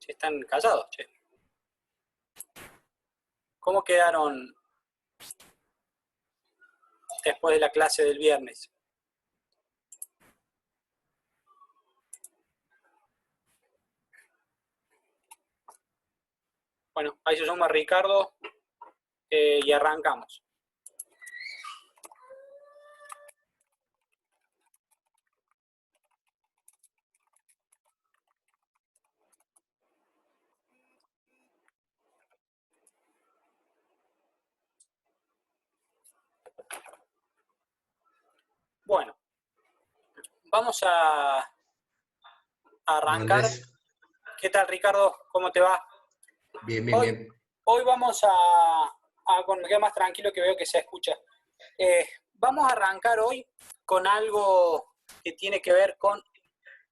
Si están callados, che. ¿Cómo quedaron después de la clase del viernes? Bueno, ahí se suma Ricardo y arrancamos. Bueno, vamos a arrancar. ¿Qué tal, Ricardo? ¿Cómo te va? Bien, bien, bien. Hoy vamos bueno, me quedo más tranquilo que veo que se escucha. Vamos a arrancar hoy con algo que tiene que ver con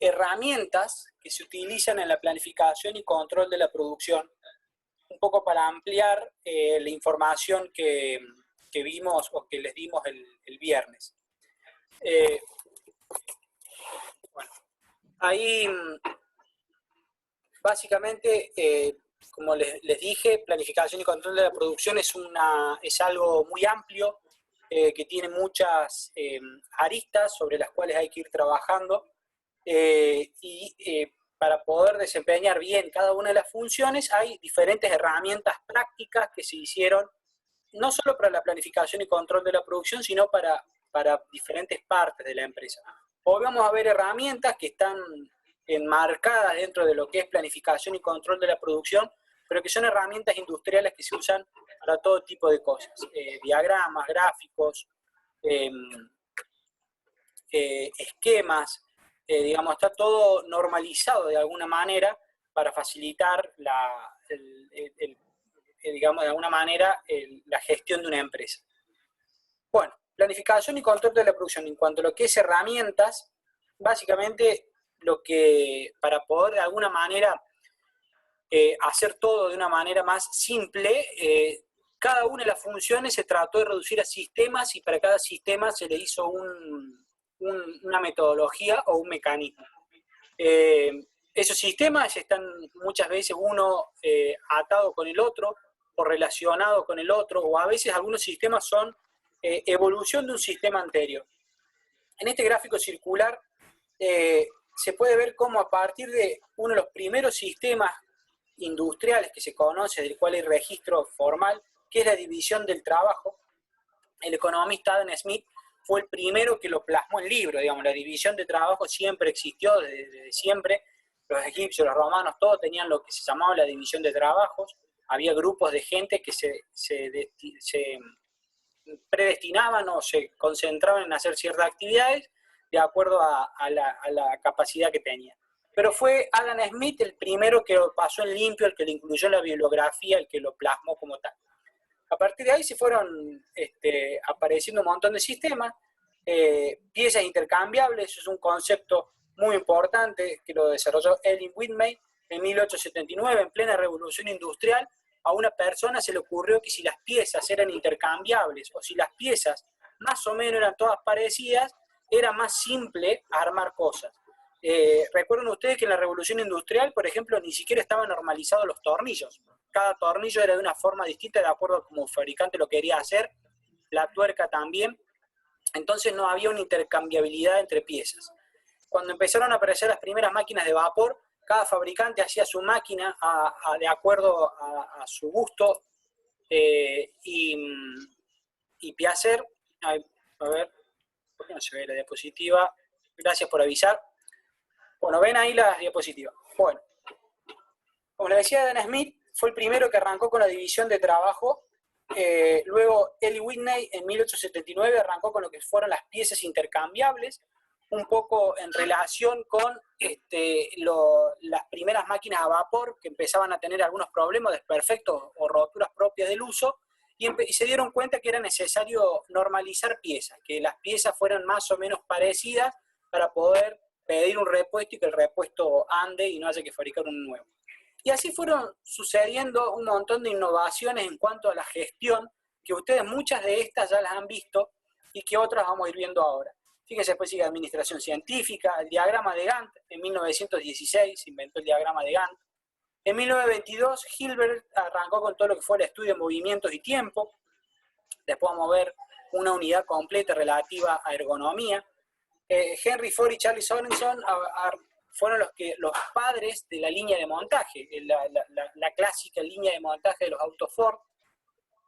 herramientas que se utilizan en la planificación y control de la producción, un poco para ampliar la información que vimos o que les dimos el viernes. Bueno, ahí básicamente, como les dije, planificación y control de la producción es algo muy amplio, que tiene muchas aristas sobre las cuales hay que ir trabajando, para poder desempeñar bien cada una de las funciones hay diferentes herramientas prácticas que se hicieron no solo para la planificación y control de la producción, sino para diferentes partes de la empresa. Hoy vamos a ver herramientas que están enmarcadas dentro de lo que es planificación y control de la producción, pero que son herramientas industriales que se usan para todo tipo de cosas, diagramas, gráficos, esquemas, digamos, está todo normalizado de alguna manera para facilitar digamos, de alguna manera la gestión de una empresa. Bueno, planificación y control de la producción. En cuanto a lo que es herramientas, básicamente para poder de alguna manera hacer todo de una manera más simple, cada una de las funciones se trató de reducir a sistemas y para cada sistema se le hizo una metodología o un mecanismo. Esos sistemas están muchas veces uno atado con el otro o relacionado con el otro, o a veces algunos sistemas son evolución de un sistema anterior. En este gráfico circular se puede ver cómo a partir de uno de los primeros sistemas industriales que se conoce, del cual hay registro formal, que es la división del trabajo, el economista Adam Smith fue el primero que lo plasmó en libro, digamos, la división de trabajo siempre existió, desde siempre, los egipcios, los romanos, todos tenían lo que se llamaba la división de trabajos, había grupos de gente que se predestinaban o se concentraban en hacer ciertas actividades de acuerdo a la capacidad que tenían. Pero fue Adam Smith el primero que lo pasó en limpio, el que lo incluyó en la bibliografía, el que lo plasmó como tal. A partir de ahí se fueron apareciendo un montón de sistemas, piezas intercambiables, eso es un concepto muy importante que lo desarrolló Edwin Whitney en 1879, en plena revolución industrial. A una persona se le ocurrió que si las piezas eran intercambiables o si las piezas más o menos eran todas parecidas, era más simple armar cosas. Recuerden ustedes que en la revolución industrial, por ejemplo, ni siquiera estaban normalizados los tornillos. Cada tornillo era de una forma distinta de acuerdo a cómo el fabricante lo quería hacer, la tuerca también. Entonces no había una intercambiabilidad entre piezas. Cuando empezaron a aparecer las primeras máquinas de vapor, cada fabricante hacía su máquina de acuerdo a su gusto y placer. A ver, ¿por qué no se ve la diapositiva? Gracias por avisar. Bueno, ven ahí las diapositivas. Bueno, como les decía, Adam Smith fue el primero que arrancó con la división de trabajo. Luego, Eli Whitney en 1879 arrancó con lo que fueron las piezas intercambiables, un poco en relación con las primeras máquinas a vapor que empezaban a tener algunos problemas, desperfectos o roturas propias del uso, y se dieron cuenta que era necesario normalizar piezas, que las piezas fueran más o menos parecidas para poder pedir un repuesto y que el repuesto ande y no haya que fabricar un nuevo. Y así fueron sucediendo un montón de innovaciones en cuanto a la gestión, que ustedes muchas de estas ya las han visto y que otras vamos a ir viendo ahora. Fíjense, después sigue administración científica, el diagrama de Gantt, en 1916 se inventó el diagrama de Gantt. En 1922, Hilbert arrancó con todo lo que fue el estudio de movimientos y tiempo. Después vamos a ver una unidad completa relativa a ergonomía. Henry Ford y Charlie Sorenson fueron los padres de la línea de montaje, la clásica línea de montaje de los autos Ford.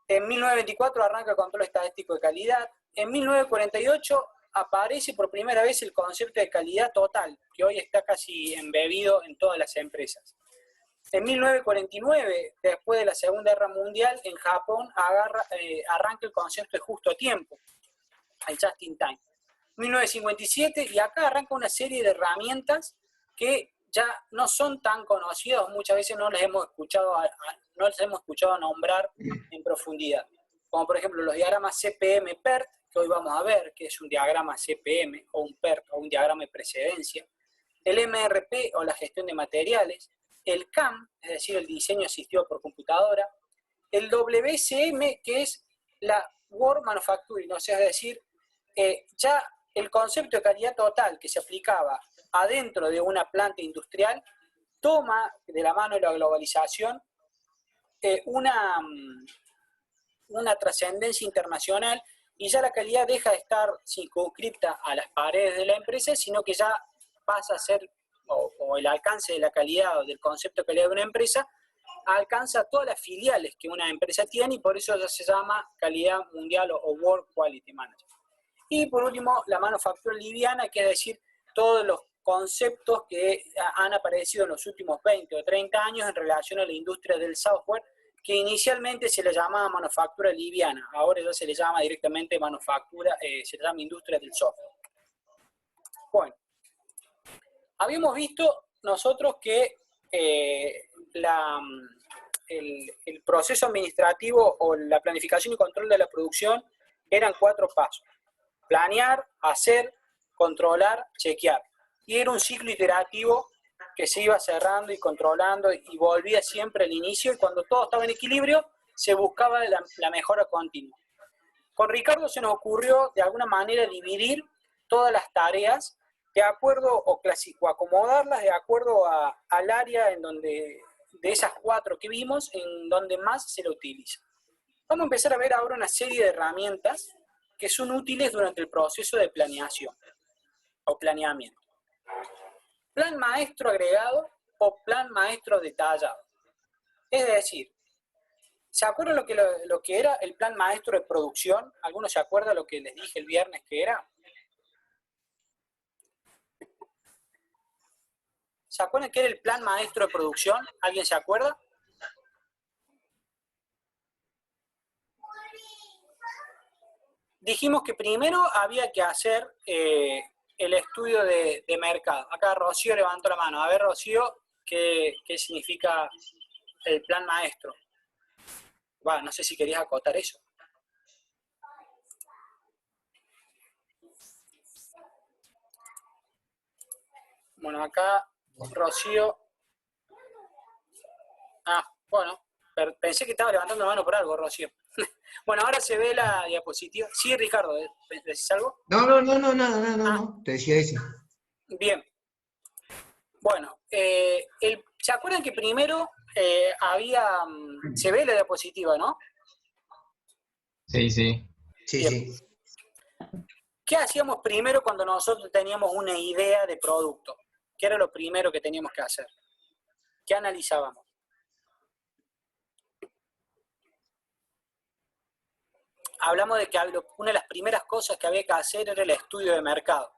En 1924 arranca el control estadístico de calidad. En 1948 aparece por primera vez el concepto de calidad total, que hoy está casi embebido en todas las empresas. En 1949, después de la Segunda Guerra Mundial, en Japón arranca el concepto de justo tiempo, el just in time. 1957, y acá arranca una serie de herramientas que ya no son tan conocidas, muchas veces no les hemos escuchado nombrar en profundidad. Como por ejemplo los diagramas CPM-PERT, que hoy vamos a ver, que es un diagrama CPM, o un PERT, o un diagrama de precedencia. El MRP, o la gestión de materiales. El CAM, es decir, el diseño asistido por computadora. El WCM, que es la World Manufacturing, o sea, es decir, ya el concepto de calidad total que se aplicaba adentro de una planta industrial toma de la mano de la globalización una trascendencia internacional, y ya la calidad deja de estar circunscripta a las paredes de la empresa, sino que ya pasa a ser, o el alcance de la calidad o del concepto de calidad de una empresa alcanza todas las filiales que una empresa tiene, y por eso ya se llama calidad mundial o World Quality Management. Y por último, la manufactura liviana, que es decir, todos los conceptos que han aparecido en los últimos 20 o 30 años en relación a la industria del software, que inicialmente se le llamaba manufactura liviana, ahora ya se le llama directamente manufactura, se le llama industria del software. Bueno, habíamos visto nosotros que el proceso administrativo o la planificación y control de la producción eran 4 pasos. Planear, hacer, controlar, chequear. Y era un ciclo iterativo que se iba cerrando y controlando y volvía siempre al inicio, y cuando todo estaba en equilibrio se buscaba la mejora continua. Con Ricardo se nos ocurrió de alguna manera dividir todas las tareas de acuerdo o acomodarlas de acuerdo al área en donde, de esas 4 que vimos, en donde más se lo utiliza. Vamos a empezar a ver ahora una serie de herramientas que son útiles durante el proceso de planeación o planeamiento. Plan maestro agregado o plan maestro detallado. Es decir, ¿se acuerdan lo que era el plan maestro de producción? ¿Alguno se acuerda lo que les dije el viernes que era? ¿Se acuerdan qué era el plan maestro de producción? ¿Alguien se acuerda? Dijimos que primero había que hacer el estudio de mercado. Acá Rocío levantó la mano. A ver, Rocío, ¿qué significa el plan maestro? Bueno, no sé si querías acotar eso. Bueno, acá Rocío... bueno, pensé que estaba levantando la mano por algo, Rocío. Bueno, ahora se ve la diapositiva. Sí, Ricardo, ¿decís algo? No, te decía eso. Bien. Bueno, ¿se acuerdan que primero se ve la diapositiva, ¿no? Sí. Sí. ¿Qué hacíamos primero cuando nosotros teníamos una idea de producto? ¿Qué era lo primero que teníamos que hacer? ¿Qué analizábamos? Hablamos de que una de las primeras cosas que había que hacer era el estudio de mercado.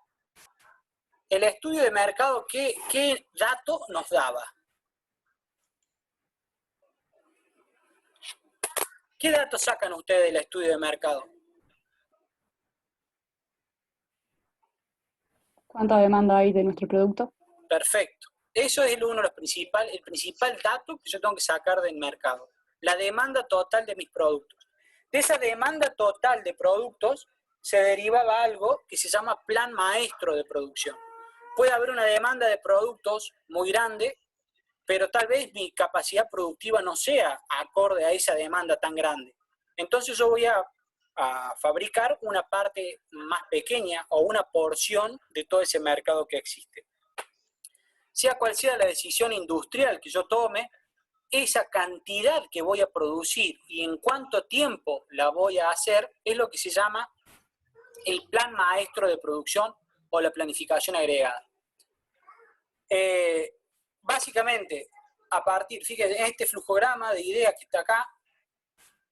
El estudio de mercado, ¿qué dato nos daba? ¿Qué datos sacan ustedes del estudio de mercado? ¿Cuánta demanda hay de nuestro producto? Perfecto. Eso es el principal dato que yo tengo que sacar del mercado. La demanda total de mis productos. De esa demanda total de productos se derivaba algo que se llama plan maestro de producción. Puede haber una demanda de productos muy grande, pero tal vez mi capacidad productiva no sea acorde a esa demanda tan grande. Entonces yo voy a fabricar una parte más pequeña o una porción de todo ese mercado que existe. Sea cual sea la decisión industrial que yo tome, esa cantidad que voy a producir y en cuánto tiempo la voy a hacer es lo que se llama el plan maestro de producción o la planificación agregada. Básicamente, a partir, fíjense, en este flujograma de ideas que está acá,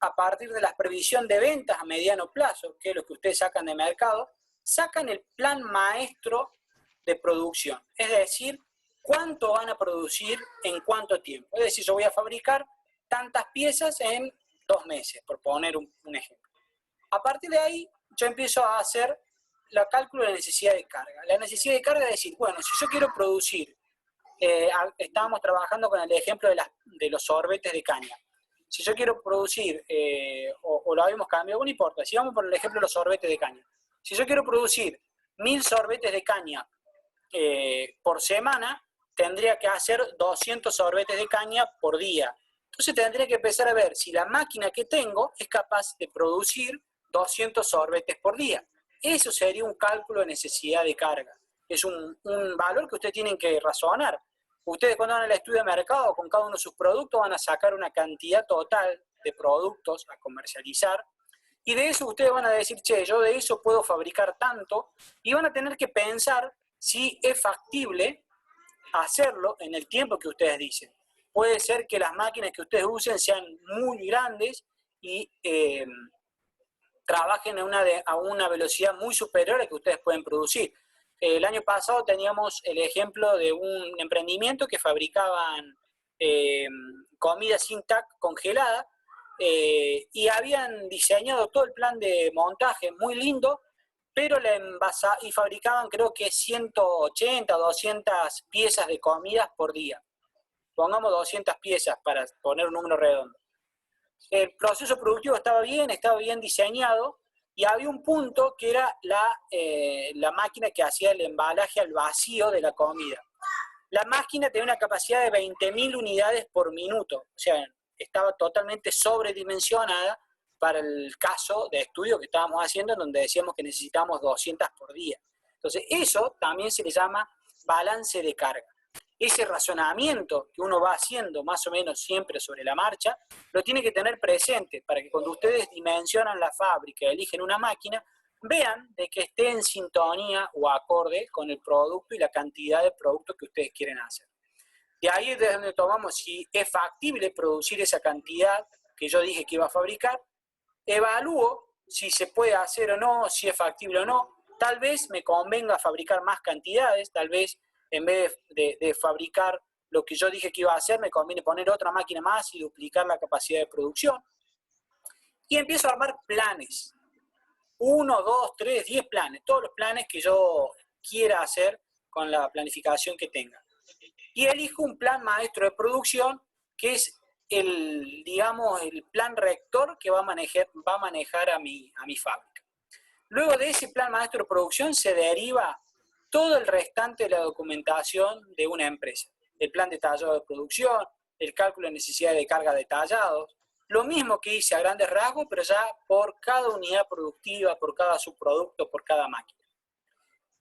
a partir de la previsión de ventas a mediano plazo, que es lo que ustedes sacan de mercado, sacan el plan maestro de producción. Es decir, cuánto van a producir en cuánto tiempo. Es decir, yo voy a fabricar tantas piezas en 2 meses, por poner un ejemplo. A partir de ahí, yo empiezo a hacer la cálculo de necesidad de carga. La necesidad de carga es decir, bueno, si yo quiero producir, estábamos trabajando con el ejemplo de los sorbetes de caña. Si yo quiero producir, o lo habíamos cambiado, no importa, si vamos por el ejemplo de los sorbetes de caña. Si yo quiero producir 1000 sorbetes de caña por semana, tendría que hacer 200 sorbetes de caña por día. Entonces tendría que empezar a ver si la máquina que tengo es capaz de producir 200 sorbetes por día. Eso sería un cálculo de necesidad de carga. Es un valor que ustedes tienen que razonar. Ustedes cuando van al estudio de mercado con cada uno de sus productos van a sacar una cantidad total de productos a comercializar y de eso ustedes van a decir, che, yo de eso puedo fabricar tanto y van a tener que pensar si es factible hacerlo en el tiempo que ustedes dicen. Puede ser que las máquinas que ustedes usen sean muy grandes y trabajen a una velocidad muy superior a la que ustedes pueden producir. El año pasado teníamos el ejemplo de un emprendimiento que fabricaban comida sin TAC congelada y habían diseñado todo el plan de montaje muy lindo, pero y fabricaban creo que 180, 200 piezas de comidas por día. Pongamos 200 piezas para poner un número redondo. El proceso productivo estaba bien diseñado, y había un punto que era la máquina que hacía el embalaje al vacío de la comida. La máquina tenía una capacidad de 20.000 unidades por minuto, o sea, estaba totalmente sobredimensionada para el caso de estudio que estábamos haciendo, en donde decíamos que necesitábamos 200 por día. Entonces, eso también se le llama balance de carga. Ese razonamiento que uno va haciendo más o menos siempre sobre la marcha, lo tiene que tener presente para que cuando ustedes dimensionan la fábrica, eligen una máquina, vean de que esté en sintonía o acorde con el producto y la cantidad de productos que ustedes quieren hacer. De ahí es de donde tomamos si es factible producir esa cantidad que yo dije que iba a fabricar, evalúo si se puede hacer o no, si es factible o no, tal vez me convenga fabricar más cantidades, tal vez en vez de fabricar lo que yo dije que iba a hacer, me conviene poner otra máquina más y duplicar la capacidad de producción. Y empiezo a armar planes. 1, 2, 3, 10 planes. Todos los planes que yo quiera hacer con la planificación que tenga. Y elijo un plan maestro de producción que es el plan rector que va a manejar a mi fábrica. Luego de ese plan maestro de producción se deriva todo el restante de la documentación de una empresa. El plan detallado de producción, el cálculo de necesidad de carga detallados, lo mismo que hice a grandes rasgos, pero ya por cada unidad productiva, por cada subproducto, por cada máquina.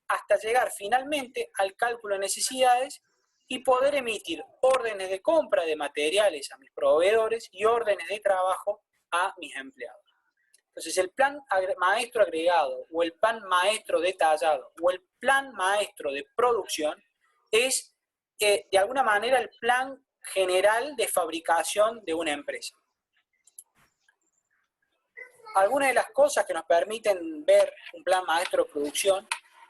Hasta llegar finalmente al cálculo de necesidades y poder emitir órdenes de compra de materiales a mis proveedores y órdenes de trabajo a mis empleados. Entonces, el plan maestro agregado o el plan maestro detallado o el plan maestro de producción es, de alguna manera, el plan general de fabricación de una empresa. Algunas de las cosas que nos permiten ver un plan maestro de producción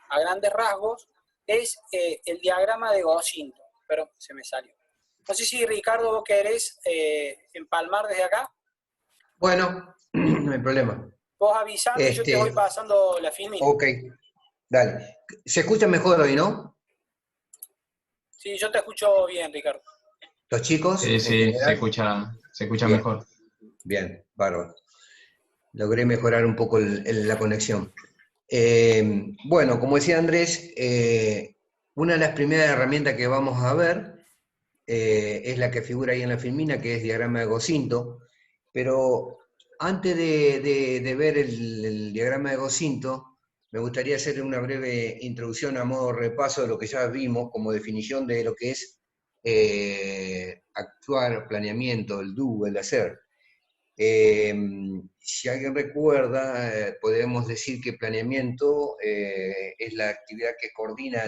a grandes rasgos es el diagrama de Gosinto. Pero se me salió. No sé si, Ricardo, vos querés empalmar desde acá. Bueno, no hay problema. Vos avisame, yo te voy pasando la filmina. Ok, dale. Se escucha mejor hoy, ¿no? Sí, yo te escucho bien, Ricardo. ¿Los chicos? Sí, se escucha bien. Mejor. Bien, bárbaro. Logré mejorar un poco la conexión. Bueno, como decía Andrés, una de las primeras herramientas que vamos a ver es la que figura ahí en la filmina, que es diagrama de Gosinto, pero antes de ver el diagrama de Gosinto, me gustaría hacer una breve introducción a modo repaso de lo que ya vimos como definición de lo que es actuar, planeamiento, el do, el hacer. Si alguien recuerda, podemos decir que planeamiento es la actividad que coordina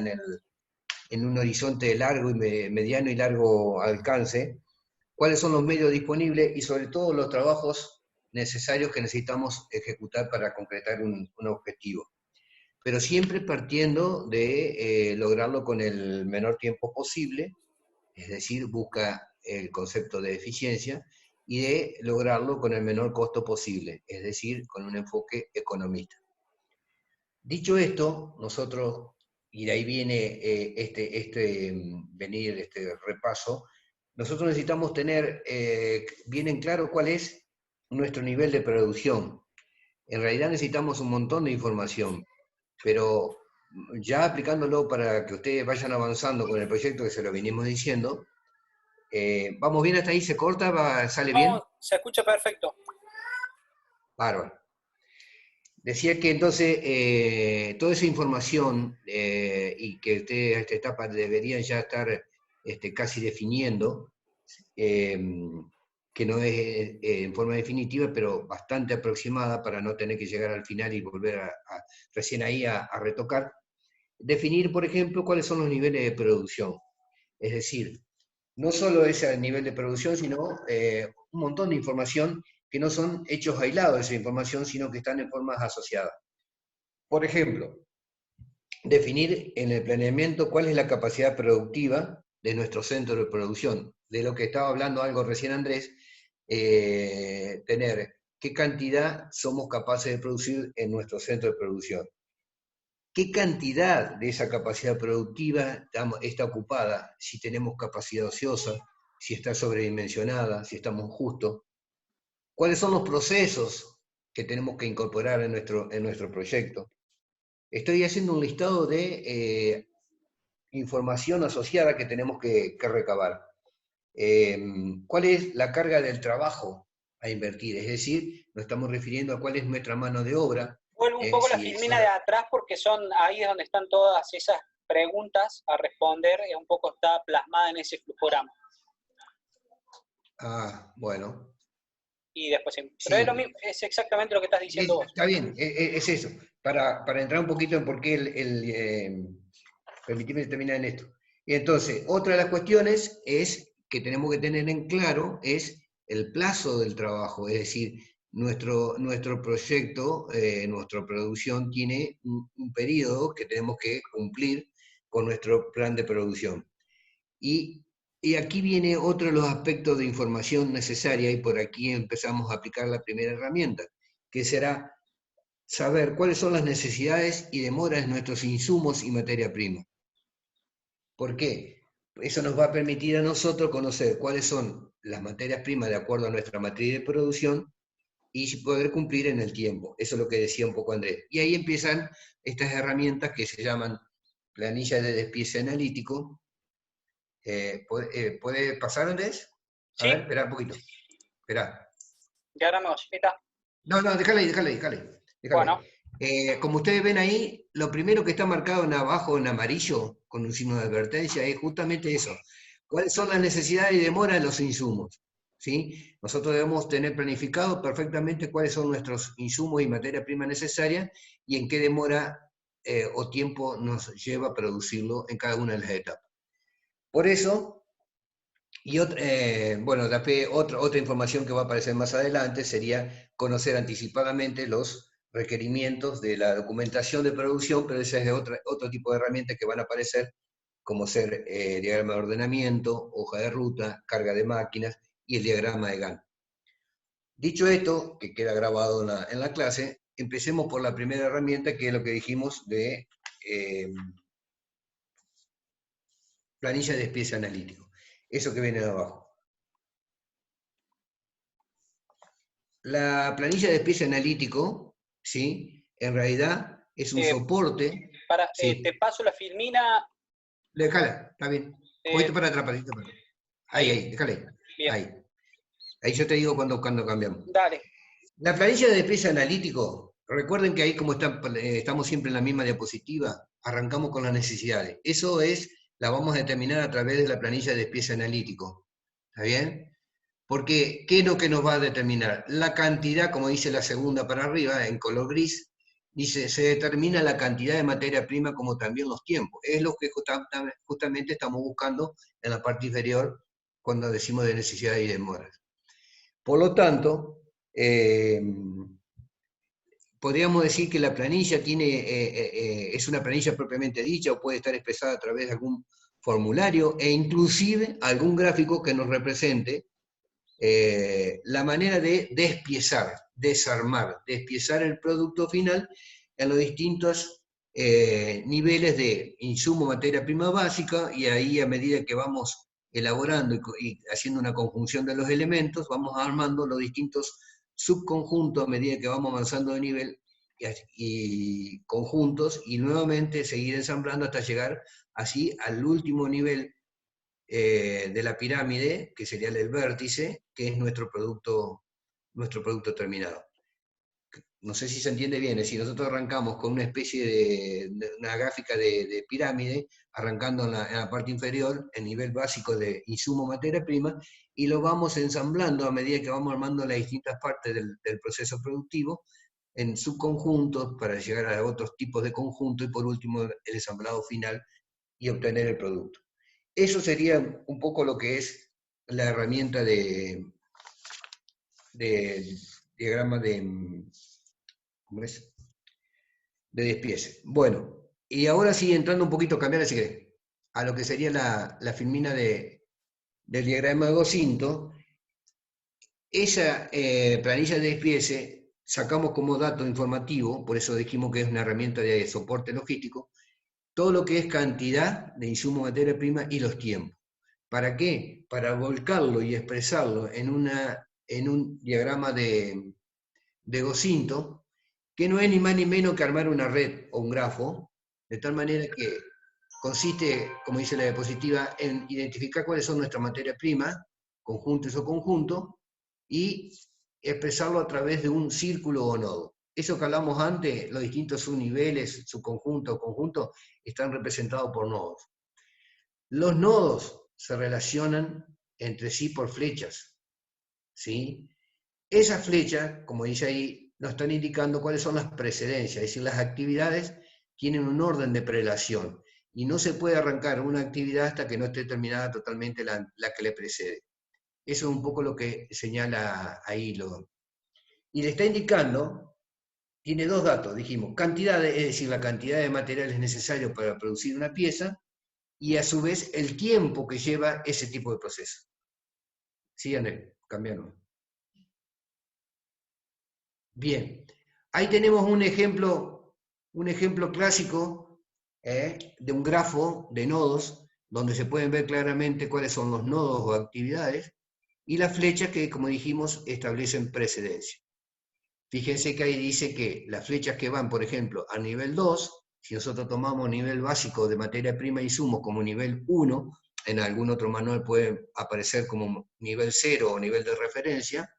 en un horizonte largo, mediano y largo alcance, cuáles son los medios disponibles y sobre todo los trabajos necesarios que necesitamos ejecutar para concretar un objetivo. Pero siempre partiendo de lograrlo con el menor tiempo posible, es decir, busca el concepto de eficiencia, y de lograrlo con el menor costo posible, es decir, con un enfoque economista. Dicho esto, nosotros, y de ahí viene venir este repaso, nosotros necesitamos tener bien en claro cuál es nuestro nivel de producción. En realidad necesitamos un montón de información, pero ya aplicándolo para que ustedes vayan avanzando con el proyecto que se lo venimos diciendo, ¿vamos bien hasta ahí? ¿Se corta? ¿Sale bien? No, se escucha perfecto. Bárbaro. Decía que entonces toda esa información y que ustedes a esta etapa deberían ya estar casi definiendo, que no es en forma definitiva, pero bastante aproximada para no tener que llegar al final y volver recién ahí a retocar. Definir, por ejemplo, cuáles son los niveles de producción. Es decir, no solo ese nivel de producción, sino un montón de información que no son hechos aislados de esa información, sino que están en formas asociadas. Por ejemplo, definir en el planeamiento cuál es la capacidad productiva de nuestro centro de producción. De lo que estaba hablando algo recién Andrés, tener qué cantidad somos capaces de producir en nuestro centro de producción. ¿Qué cantidad de esa capacidad productiva está ocupada? Si tenemos capacidad ociosa, si está sobredimensionada, si estamos justos. ¿Cuáles son los procesos que tenemos que incorporar en nuestro proyecto? Estoy haciendo un listado de información asociada que tenemos que recabar. ¿Cuál es la carga del trabajo a invertir? Es decir, nos estamos refiriendo a cuál es nuestra mano de obra. Vuelvo un poco la filmina de atrás porque ahí es donde están todas esas preguntas a responder, y un poco está plasmada en ese flujograma. Ah, bueno. Y después, pero es lo mismo, es exactamente lo que estás diciendo vos. Está bien, es eso. Para entrar un poquito en por qué permitirme terminar en esto. Y entonces, otra de las cuestiones es que tenemos que tener en claro es el plazo del trabajo, es decir, nuestro proyecto, nuestra producción tiene un periodo que tenemos que cumplir con nuestro plan de producción. Y aquí viene otro de los aspectos de información necesaria, y por aquí empezamos a aplicar la primera herramienta, que será saber cuáles son las necesidades y demoras de nuestros insumos y materia prima. ¿Por qué? Eso nos va a permitir a nosotros conocer cuáles son las materias primas de acuerdo a nuestra matriz de producción y poder cumplir en el tiempo. Eso es lo que decía un poco Andrés. Y ahí empiezan estas herramientas que se llaman planilla de despiece analítico. ¿Puede pasar, Andrés? A ¿Sí? ver, espera un poquito. Espera. Ya ahora me voy, ¿está? No, déjale. Bueno. Como ustedes ven ahí, lo primero que está marcado abajo en amarillo, con un signo de advertencia, es justamente eso. ¿Cuáles son las necesidades y demoras de los insumos? ¿Sí? Nosotros debemos tener planificado perfectamente cuáles son nuestros insumos y materia prima necesaria y en qué demora o tiempo nos lleva a producirlo en cada una de las etapas. Por eso, otra información que va a aparecer más adelante sería conocer anticipadamente los requerimientos de la documentación de producción, pero ese es otro tipo de herramientas que van a aparecer, como ser diagrama de ordenamiento, hoja de ruta, carga de máquinas y el diagrama de Gantt. Dicho esto, que queda grabado en la clase, empecemos por la primera herramienta, que es lo que dijimos de planilla de despiece analítico. Eso que viene de abajo. La planilla de despiece analítico, ¿sí? En realidad es un soporte. Sí. Te paso la filmina. Déjala, está bien. Poquito para atrás, Ahí, déjale. Ahí yo te digo cuando cambiamos. Dale. La planilla de despiece analítico, recuerden que ahí como estamos siempre en la misma diapositiva, arrancamos con las necesidades. Eso es la vamos a determinar a través de la planilla de despiece analítico. ¿Está bien? Porque, ¿qué es lo que nos va a determinar? La cantidad, como dice la segunda para arriba, en color gris, dice, se determina la cantidad de materia prima como también los tiempos. Es lo que justamente estamos buscando en la parte inferior cuando decimos de necesidad y demoras. Por lo tanto, podríamos decir que la planilla es una planilla propiamente dicha o puede estar expresada a través de algún formulario e inclusive algún gráfico que nos represente la manera de despiezar, desarmar, despiezar el producto final en los distintos niveles de insumo, materia prima básica, y ahí a medida que vamos elaborando y haciendo una conjunción de los elementos, vamos armando los distintos subconjuntos a medida que vamos avanzando de nivel y conjuntos, y nuevamente seguir ensamblando hasta llegar así al último nivel de la pirámide, que sería el vértice, que es nuestro producto terminado. No sé si se entiende bien, es decir, nosotros arrancamos con una especie de una gráfica de pirámide, arrancando en la parte inferior, el nivel básico de insumo materia prima, y lo vamos ensamblando a medida que vamos armando las distintas partes del proceso productivo, en subconjuntos, para llegar a otros tipos de conjuntos, y por último el ensamblado final y obtener el producto. Eso sería un poco lo que es la herramienta de diagrama ¿cómo es? De despiece. Bueno, y ahora sí, entrando un poquito, cambiar así que a lo que sería la filmina del diagrama de Gosinto, esa planilla de despiece sacamos como dato informativo, por eso dijimos que es una herramienta de soporte logístico, todo lo que es cantidad de insumo, materia prima y los tiempos. ¿Para qué? Para volcarlo y expresarlo en un diagrama de Gosinto, que no es ni más ni menos que armar una red o un grafo, de tal manera que consiste, como dice la diapositiva, en identificar cuáles son nuestras materias primas, conjuntos o conjuntos, y expresarlo a través de un círculo o nodo. Eso que hablamos antes, los distintos subniveles, subconjuntos o conjuntos, están representados por nodos. Los nodos se relacionan entre sí por flechas, ¿sí? Esas flechas, como dice ahí, nos están indicando cuáles son las precedencias, es decir, las actividades tienen un orden de prelación, y no se puede arrancar una actividad hasta que no esté terminada totalmente la que le precede. Eso es un poco lo que señala ahí. Y le está indicando, tiene dos datos, dijimos, cantidad, es decir, la cantidad de materiales necesarios para producir una pieza, y a su vez el tiempo que lleva ese tipo de proceso. Sí, Andrés, cambiaron. Bien, ahí tenemos un ejemplo clásico de un grafo de nodos, donde se pueden ver claramente cuáles son los nodos o actividades, y las flechas que, como dijimos, establecen precedencia. Fíjense que ahí dice que las flechas que van, por ejemplo, a nivel 2, si nosotros tomamos nivel básico de materia prima y insumos como nivel 1, en algún otro manual puede aparecer como nivel 0 o nivel de referencia,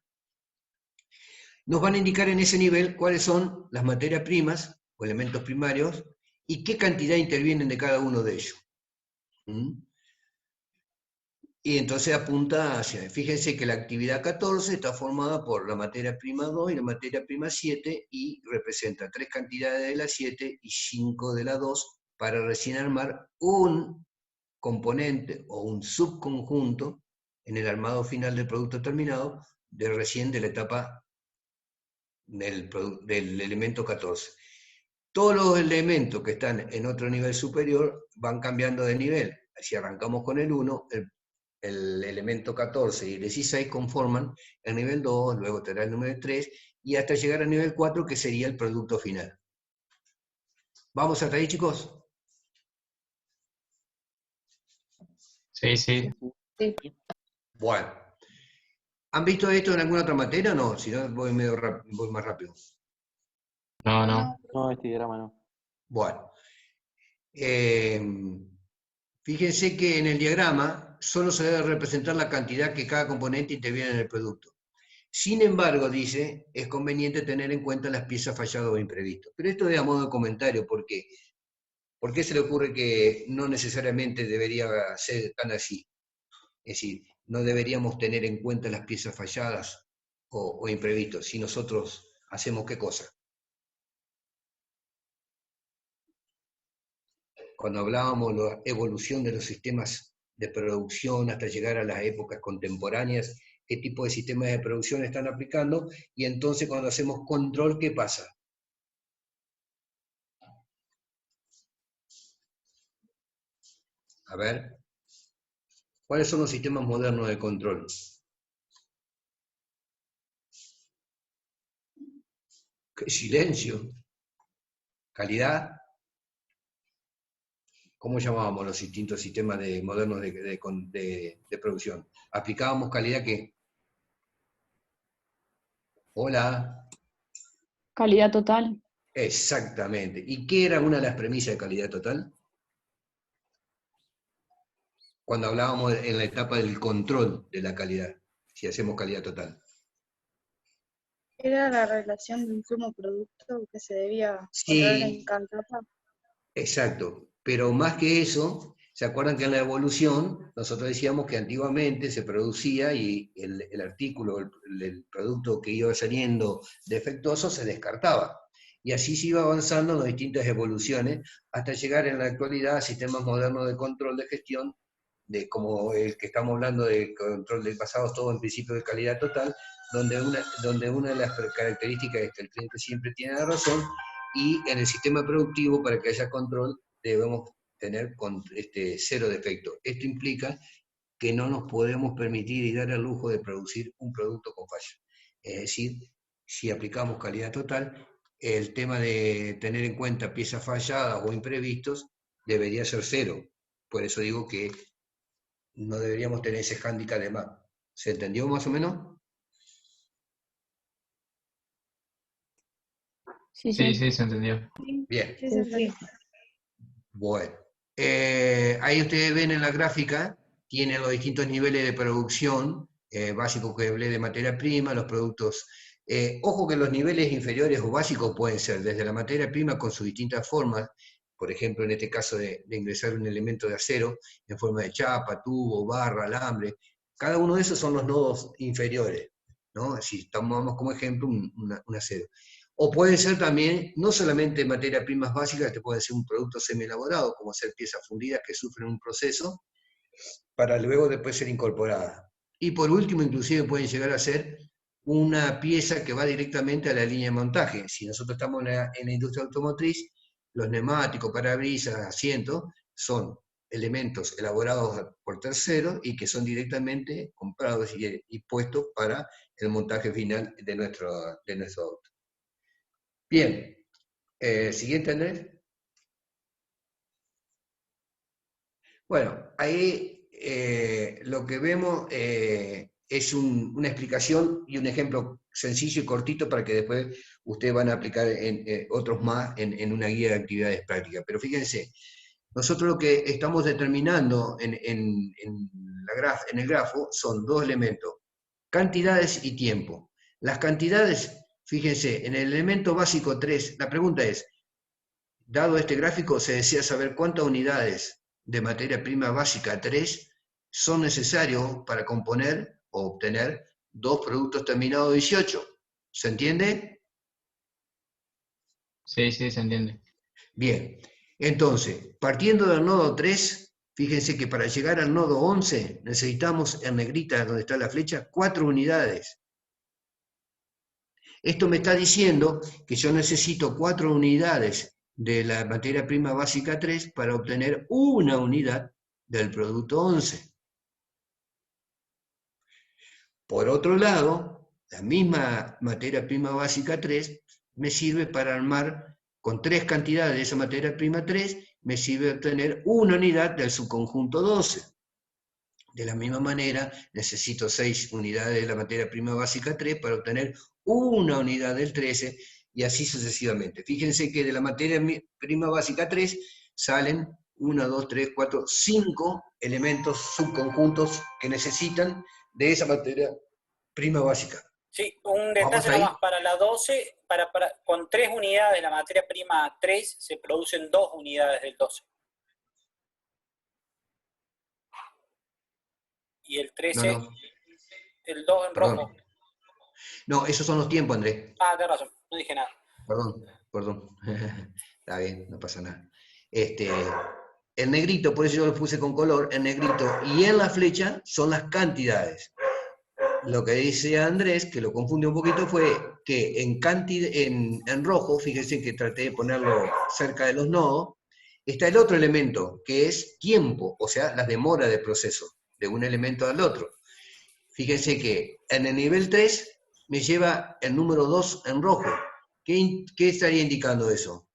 nos van a indicar en ese nivel cuáles son las materias primas o elementos primarios y qué cantidad intervienen de cada uno de ellos. Y entonces apunta hacia, fíjense que la actividad 14 está formada por la materia prima 2 y la materia prima 7, y representa 3 cantidades de la 7 y 5 de la 2, para recién armar un componente o un subconjunto en el armado final del producto terminado, de recién de la etapa del elemento 14. Todos los elementos que están en otro nivel superior van cambiando de nivel. Si arrancamos con el 1, el elemento 14 y el 16 conforman el nivel 2, luego tendrá el número 3, y hasta llegar al nivel 4, que sería el producto final. ¿Vamos hasta ahí, chicos? Sí, sí. Sí. Bueno. ¿Han visto esto en alguna otra materia o no? Si no, voy más rápido. No, no. No, este diagrama no. Bueno. Fíjense que en el diagrama solo se debe representar la cantidad que cada componente interviene en el producto. Sin embargo, dice, es conveniente tener en cuenta las piezas falladas o imprevistos. Pero esto es a modo de comentario, porque ¿Por qué se le ocurre que no necesariamente debería ser tan así? Es decir, no deberíamos tener en cuenta las piezas falladas o imprevistos, si nosotros hacemos qué cosa. Cuando hablábamos de la evolución de los sistemas de producción hasta llegar a las épocas contemporáneas, qué tipo de sistemas de producción están aplicando, y entonces cuando hacemos control, ¿qué pasa? A ver, ¿cuáles son los sistemas modernos de control? ¡Qué silencio! ¿Calidad? ¿Cómo llamábamos los distintos sistemas modernos de producción? ¿Aplicábamos calidad qué? Hola. Calidad total. Exactamente. ¿Y qué era una de las premisas de calidad total? Cuando hablábamos en la etapa del control de la calidad, si hacemos calidad total. Era la relación de insumo-producto que se debía controlar en Sí, cada etapa. exacto. Pero más que eso, ¿se acuerdan que en la evolución nosotros decíamos que antiguamente se producía y el artículo, el producto que iba saliendo defectuoso se descartaba? Y así se iba avanzando en las distintas evoluciones hasta llegar en la actualidad a sistemas modernos de control de gestión, como el que estamos hablando de control de pasados, todo en principio de calidad total, donde una de las características es que el cliente siempre tiene la razón, y en el sistema productivo, para que haya control, debemos tener cero defecto. Esto implica que no nos podemos permitir y dar el lujo de producir un producto con falla. Es decir, si aplicamos calidad total, el tema de tener en cuenta piezas falladas o imprevistos debería ser cero. Por eso digo que no deberíamos tener ese hándicap de más. ¿Se entendió más o menos? Sí, Sí, sí. sí, se entendió. Bien. Sí, se entendió. Bueno. Ahí ustedes ven en la gráfica, tienen los distintos niveles de producción, básico que hablé de materia prima, los productos. Ojo que los niveles inferiores o básicos pueden ser desde la materia prima con sus distintas formas, por ejemplo, en este caso de ingresar un elemento de acero en forma de chapa, tubo, barra, alambre. Cada uno de esos son los nodos inferiores, ¿no? Si tomamos como ejemplo un acero. O puede ser también, no solamente materias primas básicas, que puede ser un producto semi-elaborado, como ser piezas fundidas que sufren un proceso, para luego después ser incorporadas. Y por último, inclusive pueden llegar a ser una pieza que va directamente a la línea de montaje. Si nosotros estamos en la industria automotriz, los neumáticos, parabrisas, asientos, son elementos elaborados por terceros y que son directamente comprados y puestos para el montaje final de nuestro auto. Bien, siguiente, Andrés. Bueno, ahí lo que vemos es una explicación y un ejemplo sencillo y cortito para que después ustedes van a aplicar otros más en una guía de actividades prácticas. Pero fíjense, nosotros lo que estamos determinando en el grafo son dos elementos, cantidades y tiempo. Las cantidades, fíjense, en el elemento básico 3, la pregunta es, dado este gráfico, se desea saber cuántas unidades de materia prima básica 3 son necesarios para componer o obtener dos productos terminados 18. ¿Se entiende? Sí, sí, se entiende. Bien, entonces, partiendo del nodo 3, fíjense que para llegar al nodo 11 necesitamos, en negrita donde está la flecha, 4 unidades. Esto me está diciendo que yo necesito 4 unidades de la materia prima básica 3 para obtener una unidad del producto 11. Por otro lado, la misma materia prima básica 3 me sirve para armar con 3 cantidades de esa materia prima 3, me sirve obtener una unidad del subconjunto 12. De la misma manera, necesito 6 unidades de la materia prima básica 3 para obtener una unidad del 13, y así sucesivamente. Fíjense que de la materia prima básica 3 salen 1, 2, 3, 4, 5 elementos subconjuntos que necesitan de esa materia prima básica. Sí, un ¿Vamos detalle ahí? nomás, para la 12, con 3 unidades de la materia prima 3, se producen 2 unidades del 12. Y el No, 13, no, el 2 en perdón. rojo. No, esos son los tiempos, Andrés. Ah, tenés razón, no dije nada. Perdón, perdón. Está bien, no pasa nada. El negrito, por eso yo lo puse con color, el negrito, y en la flecha son las cantidades. Lo que dice Andrés, que lo confunde un poquito, fue que en rojo, fíjense que traté de ponerlo cerca de los nodos, está el otro elemento, que es tiempo, o sea, la demora de proceso de un elemento al otro. Fíjense que en el nivel 3 me lleva el número 2 en rojo. ¿Qué estaría indicando eso?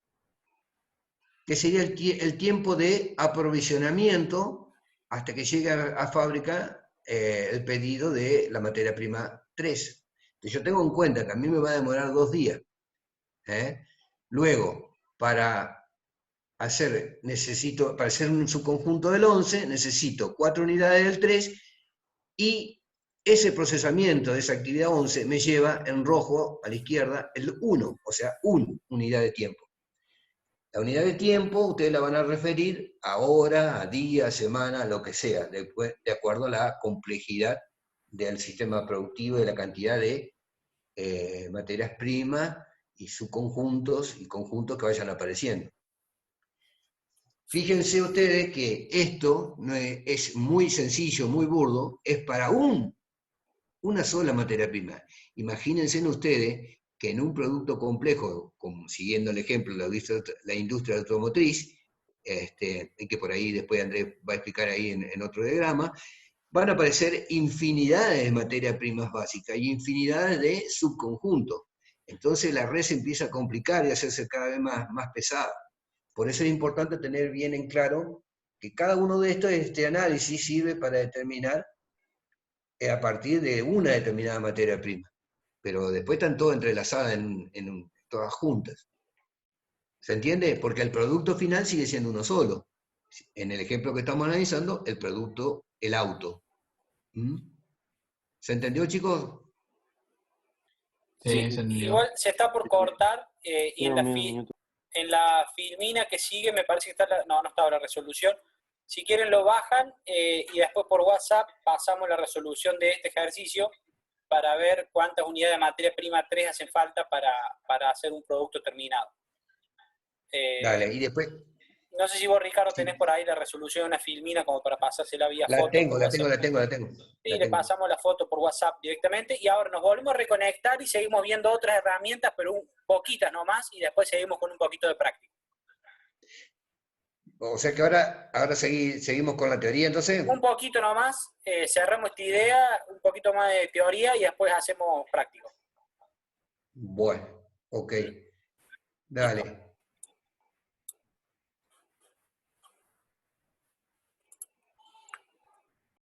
Que sería el tiempo de aprovisionamiento hasta que llegue a fábrica el pedido de la materia prima 3. Entonces yo tengo en cuenta que a mí me va a demorar 2 días. Luego, para hacer un subconjunto del 11, necesito 4 unidades del 3 y ese procesamiento de esa actividad 11 me lleva en rojo a la izquierda el 1, o sea, 1 unidad de tiempo. La unidad de tiempo ustedes la van a referir a hora, a día, a semana, lo que sea, de acuerdo a la complejidad del sistema productivo y la cantidad de materias primas y subconjuntos y conjuntos que vayan apareciendo. Fíjense ustedes que esto no es muy sencillo, muy burdo, es para una sola materia prima. Imagínense ustedes que en un producto complejo, como siguiendo el ejemplo de la industria automotriz, que por ahí después Andrés va a explicar ahí en otro diagrama, van a aparecer infinidades de materias primas básicas y infinidades de subconjuntos. Entonces la red se empieza a complicar y a hacerse cada vez más pesada. Por eso es importante tener bien en claro que cada uno de estos, este análisis sirve para determinar a partir de una determinada materia prima. Pero después están todas entrelazadas todas juntas. ¿Se entiende? Porque el producto final sigue siendo uno solo. En el ejemplo que estamos analizando, el auto. ¿Mm? ¿Se entendió, chicos? Sí, Sí, se entendió. igual se está por cortar y en la filmina que sigue me parece que está no estaba la resolución. Si quieren lo bajan y después por WhatsApp pasamos la resolución de este ejercicio para ver cuántas unidades de materia prima 3 hacen falta para hacer un producto terminado. Dale, y después... No sé si vos, Ricardo, Sí. tenés por ahí la resolución de una filmina como para pasársela vía La foto tengo, por la WhatsApp. tengo, la tengo. Sí, le pasamos la foto por WhatsApp directamente y ahora nos volvemos a reconectar y seguimos viendo otras herramientas, pero poquitas nomás, y después seguimos con un poquito de práctica. O sea que ahora seguimos con la teoría, entonces. Un poquito nomás, cerramos esta idea, un poquito más de teoría y después hacemos práctico. Bueno, ok. Dale.